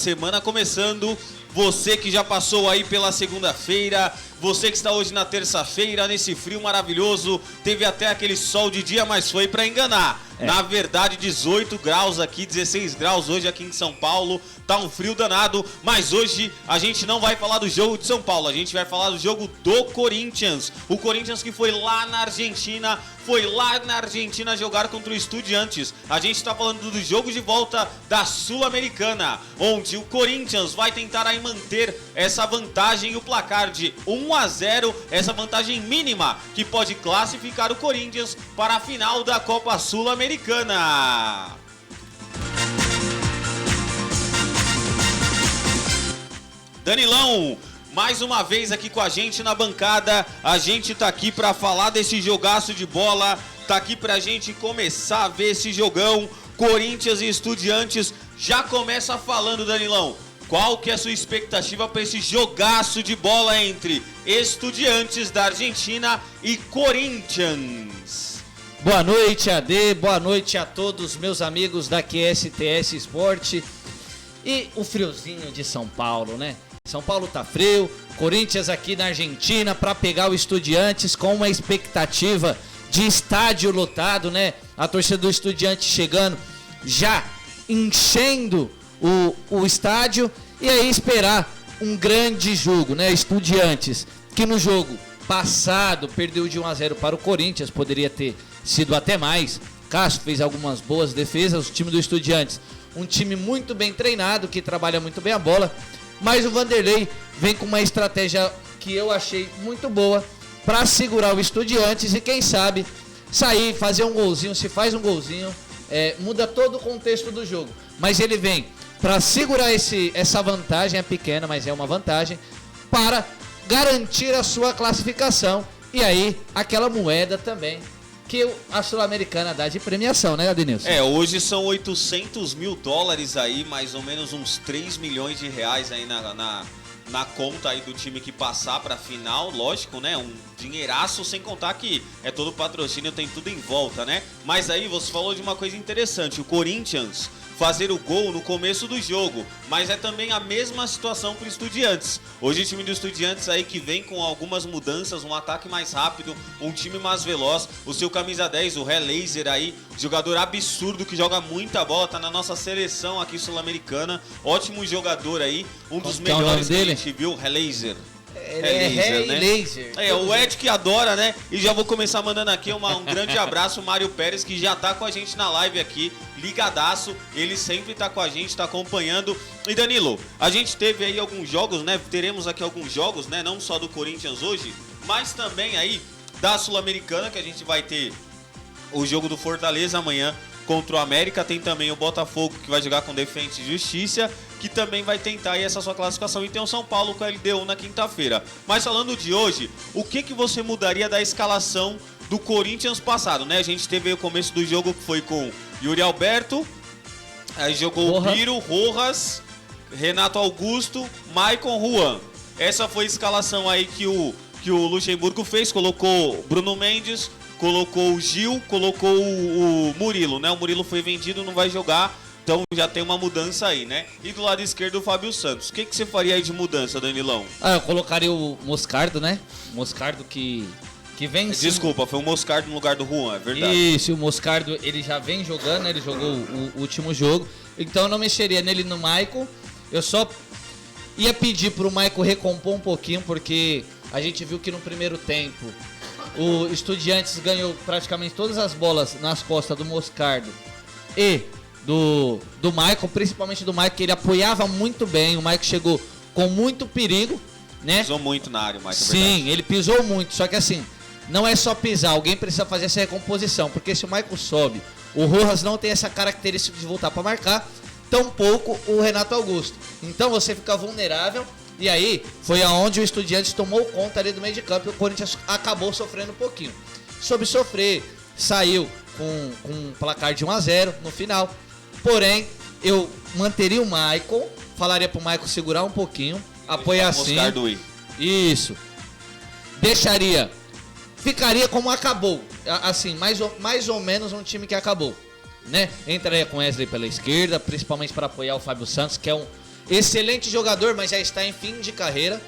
Semana começando, você que já passou aí pela segunda-feira, você que está hoje na terça-feira, nesse frio maravilhoso, teve até aquele sol de dia, mas foi para enganar. Na verdade, 18 graus aqui, 16 graus hoje aqui em São Paulo, tá um frio danado, mas hoje a gente não vai falar do jogo de São Paulo, a gente vai falar do jogo do Corinthians. O Corinthians que foi lá na Argentina jogar contra o Estudiantes. A gente tá falando do jogo de volta da Sul-Americana, onde o Corinthians vai tentar aí manter essa vantagem, o placar de 1-0, essa vantagem mínima que pode classificar o Corinthians para a final da Copa Sul-Americana. Danilão, mais uma vez aqui com a gente na bancada, a gente tá aqui pra falar desse jogaço de bola, tá aqui pra gente começar a ver esse jogão, Corinthians e Estudiantes. Já começa falando, Danilão, qual que é a sua expectativa para esse jogaço de bola entre Estudiantes da Argentina e Corinthians? Boa noite, AD, boa noite a todos meus amigos da QSTS Sport e o friozinho de São Paulo, né? São Paulo tá frio, Corinthians aqui na Argentina para pegar o Estudiantes com uma expectativa de estádio lotado, né? A torcida do Estudiantes chegando, já enchendo o estádio e aí esperar um grande jogo, né? Estudiantes, que no jogo passado perdeu de 1-0 para o Corinthians, poderia ter sido até mais. Cássio fez algumas boas defesas, o time do Estudiantes, um time muito bem treinado, que trabalha muito bem a bola, mas o Vanderlei vem com uma estratégia que eu achei muito boa para segurar o Estudiantes e quem sabe sair, fazer um golzinho. Se faz um golzinho, muda todo o contexto do jogo, mas ele vem para segurar essa vantagem, é pequena, mas é uma vantagem, para garantir a sua classificação. E aí, aquela moeda também que a Sul-Americana dá de premiação, né, Adenilson? Hoje são 800 mil dólares aí, mais ou menos uns 3 milhões de reais aí na conta aí do time que passar pra final, lógico, né? Um dinheiraço, sem contar que é todo patrocínio, tem tudo em volta, né? Mas aí você falou de uma coisa interessante, o Corinthians fazer o gol no começo do jogo, mas é também a mesma situação para o Estudiantes. Hoje o time do Estudiantes aí que vem com algumas mudanças, um ataque mais rápido, um time mais veloz, o seu camisa 10, o Laser aí, jogador absurdo que joga muita bola, tá na nossa seleção aqui sul-americana, ótimo jogador aí, um dos melhores que a gente viu, Laser. Laser. O Ed que adora, né? E já vou começar mandando aqui um grande abraço, Mário Pérez, que já tá com a gente na live aqui, ligadaço. Ele sempre tá com a gente, tá acompanhando. E Danilo, a gente teve aí alguns jogos, né? Teremos aqui alguns jogos, né? Não só do Corinthians hoje, mas também aí da Sul-Americana, que a gente vai ter o jogo do Fortaleza amanhã contra o América. Tem também o Botafogo, que vai jogar com Defensa e Justiça, que também vai tentar aí essa sua classificação. E tem o São Paulo com a LDU na quinta-feira. Mas falando de hoje, o que você mudaria da escalação do Corinthians passado, né? A gente teve aí o começo do jogo que foi com Yuri Alberto, aí jogou o Piro, Rojas, Renato Augusto, Maicon, Juan. Essa foi a escalação aí que o Luxemburgo fez, colocou Bruno Mendes, colocou o Gil, colocou o Murilo, né? O Murilo foi vendido, não vai jogar. Então já tem uma mudança aí, né? E do lado esquerdo o Fábio Santos. O que você faria aí de mudança, Danilão? Eu colocaria o Moscardo, né? Moscardo que vem... Desculpa, foi o Moscardo no lugar do Juan, é verdade. Isso, o Moscardo, ele já vem jogando, né? Ele jogou o último jogo. Então eu não mexeria nele no Maicon. Eu só ia pedir pro Maicon recompor um pouquinho, porque a gente viu que no primeiro tempo o Estudiantes ganhou praticamente todas as bolas nas costas do Moscardo e do Maicon, principalmente do Maicon, que ele apoiava muito bem. O Maicon chegou com muito perigo, né? Pisou muito na área, o Maicon. Sim, ele pisou muito, só que assim, não é só pisar, alguém precisa fazer essa recomposição, porque se o Maicon sobe, o Rojas não tem essa característica de voltar para marcar, tampouco o Renato Augusto. Então você fica vulnerável, e aí foi aonde o Estudiantes tomou conta ali do meio de campo e o Corinthians acabou sofrendo um pouquinho. Soube sofrer, saiu com um placar de 1-0 no final. Porém, eu manteria o Maicon, falaria pro Maicon segurar um pouquinho, apoiar assim. Isso. Deixaria. Ficaria como acabou. Assim, mais ou menos um time que acabou, né? Entraria com Wesley pela esquerda, principalmente para apoiar o Fábio Santos, que excelente jogador, mas já está em fim de carreira,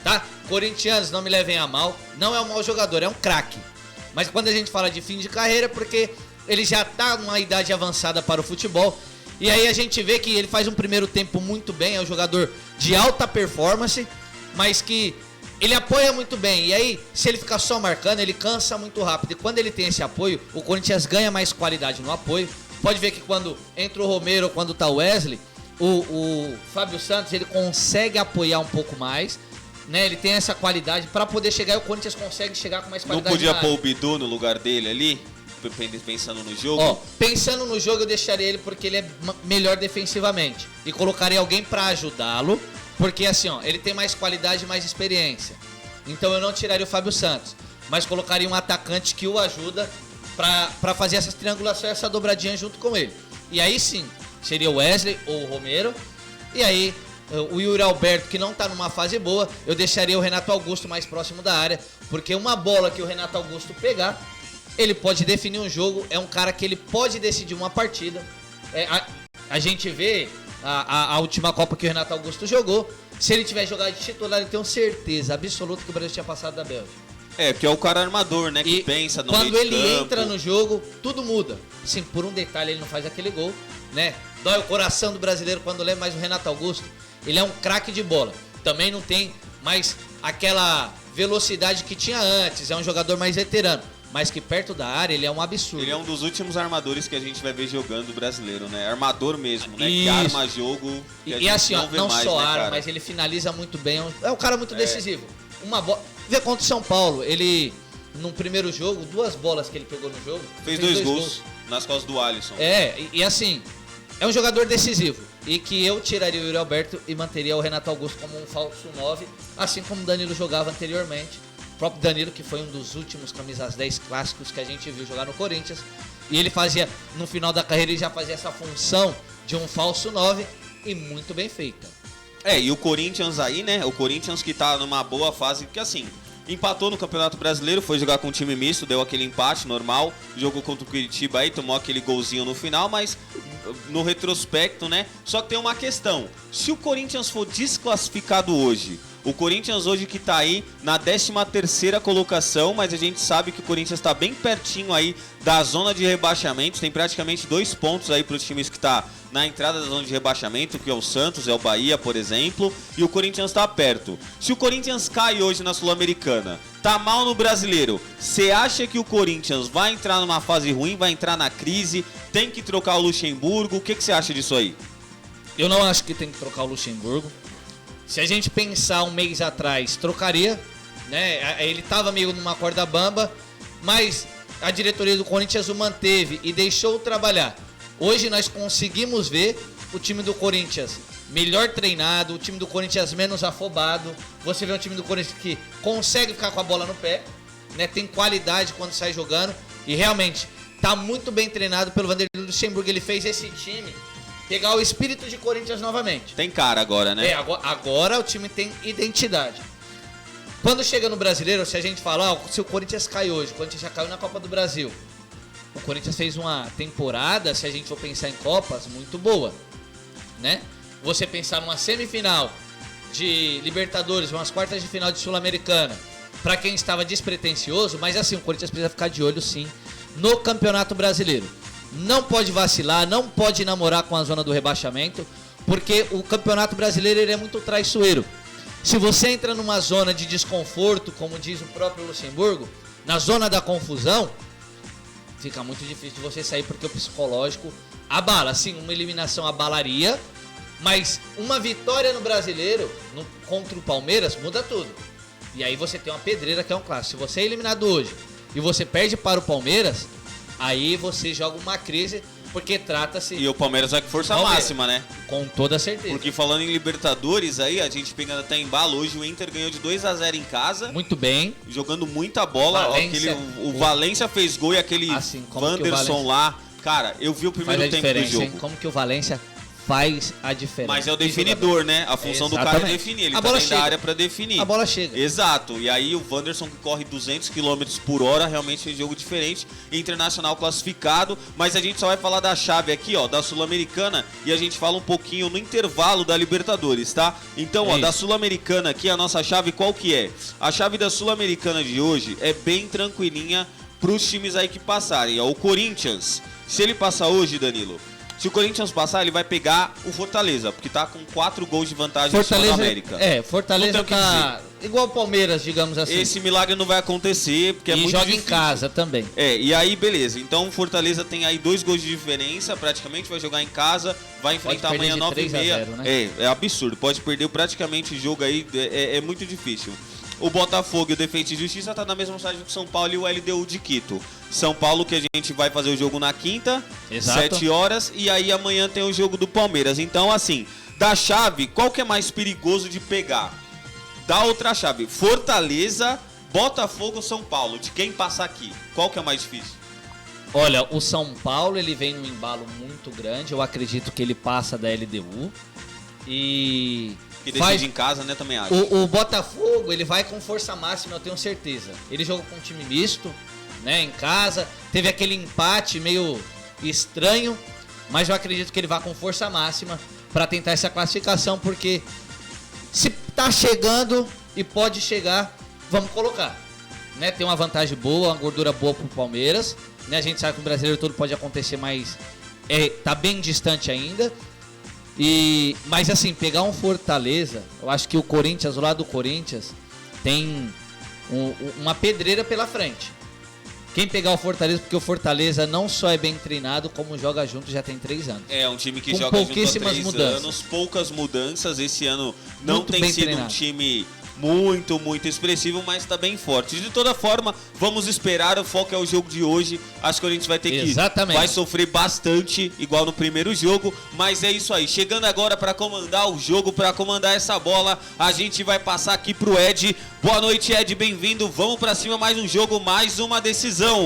tá? Corintianos, não me levem a mal, não é um mau jogador, é um craque. Mas quando a gente fala de fim de carreira, porque ele já está numa idade avançada para o futebol. E aí a gente vê que ele faz um primeiro tempo muito bem, é um jogador de alta performance, mas que ele apoia muito bem. E aí, se ele ficar só marcando, ele cansa muito rápido. E quando ele tem esse apoio, o Corinthians ganha mais qualidade no apoio. Pode ver que quando entra o Romero ou quando tá o Wesley, o Fábio Santos, ele consegue apoiar um pouco mais, né? Ele tem essa qualidade para poder chegar e o Corinthians consegue chegar com mais qualidade. Não podia pôr o Bidu no lugar dele ali? Pensando no jogo? Ó, pensando no jogo, eu deixaria ele porque ele é melhor defensivamente. E colocaria alguém pra ajudá-lo. Porque assim, ó, ele tem mais qualidade e mais experiência. Então eu não tiraria o Fábio Santos. Mas colocaria um atacante que o ajuda pra fazer essas triangulações, essa dobradinha junto com ele. E aí sim, seria o Wesley ou o Romero. E aí, o Yuri Alberto, que não tá numa fase boa, eu deixaria o Renato Augusto mais próximo da área. Porque uma bola que o Renato Augusto pegar, ele pode definir um jogo, é um cara que ele pode decidir uma partida. A gente vê a última Copa que o Renato Augusto jogou. Se ele tiver jogado de titular, eu tenho certeza absoluta que o Brasil tinha passado da Bélgica. Porque é o cara armador, né? Que pensa no meio de campo. Quando ele entra no jogo, tudo muda. Sim, por um detalhe, ele não faz aquele gol, né? Dói o coração do brasileiro quando lê, mas o Renato Augusto, ele é um craque de bola. Também não tem mais aquela velocidade que tinha antes, é um jogador mais veterano. Mas que perto da área ele é um absurdo. Ele é um dos últimos armadores que a gente vai ver jogando brasileiro, né? Armador mesmo, né? Isso. Que arma jogo. Que E assim, ó, não mais, só né, arma, cara? mas ele finaliza muito bem. É um cara muito decisivo. Uma bola. Vê contra o São Paulo, ele, no primeiro jogo, 2 bolas que ele pegou no jogo. Fez 2 gols nas costas do Alisson. E assim, é um jogador decisivo. E que eu tiraria o Yuri Alberto e manteria o Renato Augusto como um falso 9, assim como o Danilo jogava anteriormente. O próprio Danilo, que foi um dos últimos camisas 10 clássicos que a gente viu jogar no Corinthians. E ele fazia, no final da carreira, ele já fazia essa função de um falso 9 e muito bem feita. E o Corinthians aí, né? O Corinthians que tá numa boa fase, porque assim, empatou no Campeonato Brasileiro, foi jogar com um time misto, deu aquele empate normal, jogou contra o Curitiba aí, tomou aquele golzinho no final, mas no retrospecto, né? Só que tem uma questão, se o Corinthians for desclassificado hoje, o Corinthians hoje que tá aí na 13ª colocação, mas a gente sabe que o Corinthians tá bem pertinho aí da zona de rebaixamento, tem praticamente 2 pontos aí para os times que tá na entrada da zona de rebaixamento, que é o Santos, é o Bahia, por exemplo, e o Corinthians tá perto. Se o Corinthians cai hoje na Sul-Americana, tá mal no Brasileiro, você acha que o Corinthians vai entrar numa fase ruim, vai entrar na crise, tem que trocar o Luxemburgo? O que você acha disso aí? Eu não acho que tem que trocar o Luxemburgo. Se a gente pensar um mês atrás, trocaria, né? Ele tava meio numa corda bamba, mas a diretoria do Corinthians o manteve e deixou trabalhar. Hoje nós conseguimos ver o time do Corinthians melhor treinado, o time do Corinthians menos afobado. Você vê um time do Corinthians que consegue ficar com a bola no pé, né? Tem qualidade quando sai jogando e realmente tá muito bem treinado pelo Vanderlei Luxemburgo. Ele fez esse time pegar o espírito de Corinthians novamente. Tem cara agora, né? Agora o time tem identidade. Quando chega no Brasileiro, se a gente falar, se o Corinthians cai hoje, o Corinthians já caiu na Copa do Brasil. O Corinthians fez uma temporada, se a gente for pensar em Copas, muito boa, né? Você pensar numa semifinal de Libertadores, umas quartas de final de Sul-Americana, pra quem estava despretensioso, mas assim, o Corinthians precisa ficar de olho sim no Campeonato Brasileiro. Não pode vacilar, não pode namorar com a zona do rebaixamento, porque o Campeonato Brasileiro ele é muito traiçoeiro. Se você entra numa zona de desconforto, como diz o próprio Luxemburgo, na zona da confusão, fica muito difícil de você sair porque o psicológico abala. Sim, uma eliminação abalaria, mas uma vitória no Brasileiro contra o Palmeiras muda tudo. E aí você tem uma pedreira que é um clássico. Se você é eliminado hoje e você perde para o Palmeiras, aí você joga uma crise, porque trata-se... E o Palmeiras vai com força máxima, né? Com toda certeza. Porque falando em Libertadores aí, a gente pegando até embalo, hoje o Inter ganhou de 2-0 em casa. Muito bem. Jogando muita bola. Valência, O Valência fez gol e aquele assim, Wanderson lá. Cara, eu vi o primeiro tempo do jogo. Hein? Como que o Valência faz a diferença. Mas é o definidor, né? A função do cara é definir. Ele tá dentro da área pra definir. A bola chega. Exato. E aí o Wanderson, que corre 200 km por hora, realmente fez jogo diferente. Internacional classificado. Mas a gente só vai falar da chave aqui, ó, da Sul-Americana. E a gente fala um pouquinho no intervalo da Libertadores, tá? Então, ó, da Sul-Americana aqui, a nossa chave qual que é? A chave da Sul-Americana de hoje é bem tranquilinha pros times aí que passarem. Ó, o Corinthians, se ele passar hoje, Danilo... Se o Corinthians passar, ele vai pegar o Fortaleza, porque tá com 4 gols de vantagem sobre a América. Fortaleza tá igual o Palmeiras, digamos assim. Esse milagre não vai acontecer, porque é muito joga difícil. Em casa também. E aí beleza. Então o Fortaleza tem aí 2 gols de diferença, praticamente vai jogar em casa, vai enfrentar amanhã 9h30. Né? É absurdo, pode perder praticamente o jogo aí, é muito difícil. O Botafogo e o Defensa e Justiça tá na mesma cidade que o São Paulo e o LDU de Quito. São Paulo que a gente vai fazer o jogo na quinta, 7 horas, e aí amanhã tem o jogo do Palmeiras. Então, assim, da chave, qual que é mais perigoso de pegar? Da outra chave, Fortaleza, Botafogo, São Paulo. De quem passar aqui? Qual que é mais difícil? Olha, o São Paulo, ele vem num embalo muito grande. Eu acredito que ele passa da LDU. E decide em casa, né, também acho. O Botafogo, ele vai com força máxima, eu tenho certeza. Ele jogou com um time misto, né, em casa. Teve aquele empate meio estranho, mas eu acredito que ele vai com força máxima para tentar essa classificação, porque se tá chegando e pode chegar, vamos colocar. Né, tem uma vantagem boa, uma gordura boa pro Palmeiras. Né, a gente sabe que no brasileiro tudo pode acontecer, mas tá bem distante ainda. Mas assim, pegar um Fortaleza, eu acho que o Corinthians, o lado do Corinthians, tem uma pedreira pela frente. Quem pegar o Fortaleza, porque o Fortaleza não só é bem treinado, como joga junto já tem 3 anos. É um time que com joga junto há 3 mudanças. anos, poucas mudanças. Esse ano não muito tem sido treinado. Um time muito expressivo, mas tá bem forte. De toda forma, vamos esperar, o foco é o jogo de hoje. Acho que a gente vai ter vai sofrer bastante, igual no primeiro jogo, mas é isso aí. Chegando agora para comandar o jogo, para comandar essa bola, a gente vai passar aqui pro Ed. Boa noite, Ed, bem-vindo. Vamos para cima, mais um jogo, mais uma decisão.